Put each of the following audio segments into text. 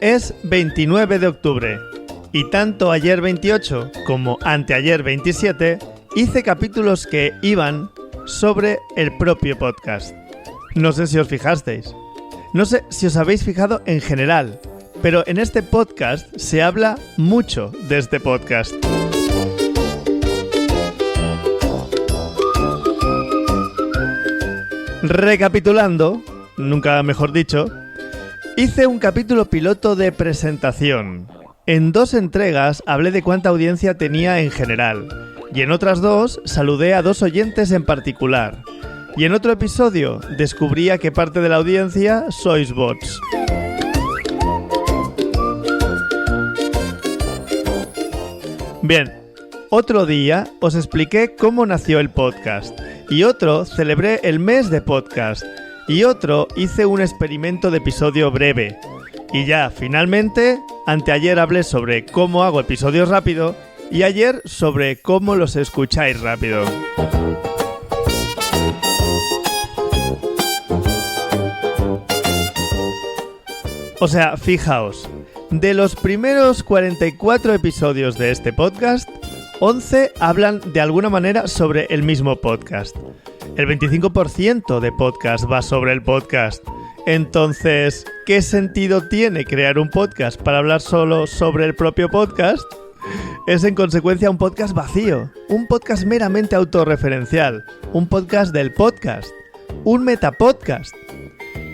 Es 29 de octubre y tanto ayer 28 como anteayer 27 hice capítulos que iban sobre el propio podcast. No sé si os fijasteis. No sé si os habéis fijado en general, pero en este podcast se habla mucho de este podcast. Recapitulando, nunca mejor dicho, hice un capítulo piloto de presentación. En 2 entregas hablé de cuánta audiencia tenía en general, y en otras 2 saludé a 2 oyentes en particular. Y en otro episodio descubrí a qué parte de la audiencia sois bots. Bien, otro día os expliqué cómo nació el podcast, y otro celebré el mes de podcast, y otro hice un experimento de episodio breve. Y ya, finalmente, anteayer hablé sobre cómo hago episodios rápido y ayer sobre cómo los escucháis rápido. O sea, fijaos, de los primeros 44 episodios de este podcast, 11 hablan de alguna manera sobre el mismo podcast. El 25% de podcast va sobre el podcast. Entonces, ¿qué sentido tiene crear un podcast para hablar solo sobre el propio podcast? Es en consecuencia un podcast vacío, un podcast meramente autorreferencial, un podcast del podcast, un metapodcast.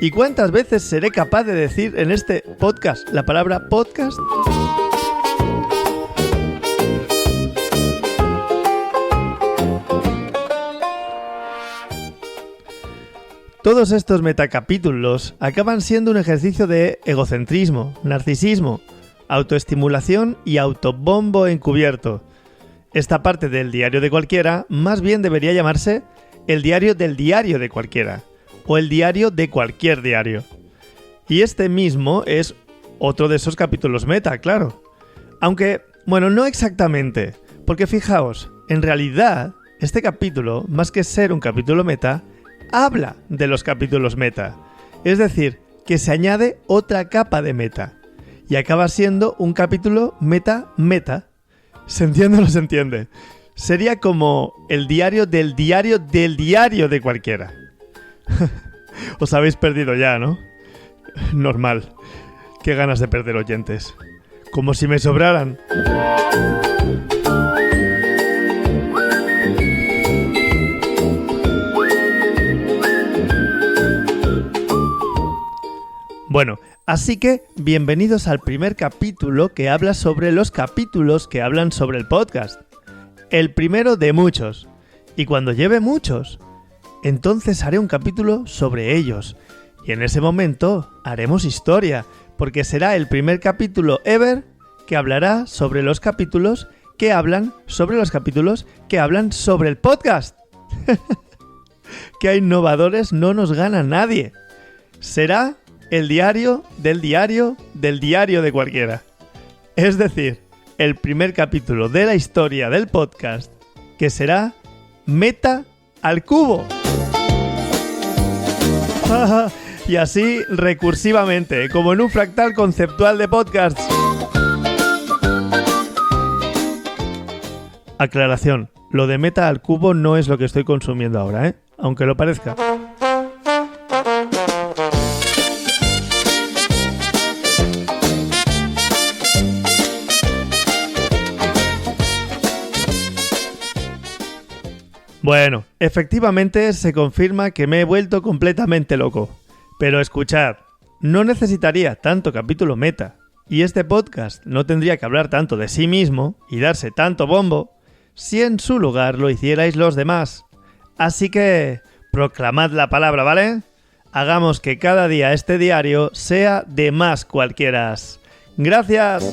¿Y cuántas veces seré capaz de decir en este podcast la palabra podcast? Todos estos metacapítulos acaban siendo un ejercicio de egocentrismo, narcisismo, autoestimulación y autobombo encubierto. Esta parte del diario de cualquiera más bien debería llamarse el diario del diario de cualquiera, o el diario de cualquier diario. Y este mismo es otro de esos capítulos meta, claro. Aunque, bueno, no exactamente, porque fijaos, en realidad, este capítulo, más que ser un capítulo meta, habla de los capítulos meta. Es decir, que se añade otra capa de meta. Y acaba siendo un capítulo meta-meta. ¿Se entiende o no se entiende? Sería como el diario del diario del diario de cualquiera. Os habéis perdido ya, ¿no? Normal. Qué ganas de perder oyentes. Como si me sobraran. Bueno, así que bienvenidos al primer capítulo que habla sobre los capítulos que hablan sobre el podcast. El primero de muchos. Y cuando lleve muchos, entonces haré un capítulo sobre ellos. Y en ese momento haremos historia, porque será el primer capítulo ever que hablará sobre los capítulos que hablan sobre los capítulos que hablan sobre el podcast. Que a innovadores no nos gana nadie. Será el diario del diario del diario de cualquiera. Es decir, el primer capítulo de la historia del podcast que será meta al cubo. Y así recursivamente, como en un fractal conceptual de podcasts. Aclaración, lo de meta al cubo no es lo que estoy consumiendo ahora, aunque lo parezca. Bueno, efectivamente se confirma que me he vuelto completamente loco. Pero escuchad, no necesitaría tanto capítulo meta, y este podcast no tendría que hablar tanto de sí mismo y darse tanto bombo, si en su lugar lo hicierais los demás. Así que, proclamad la palabra, ¿vale? Hagamos que cada día este diario sea de más cualquieras. ¡Gracias!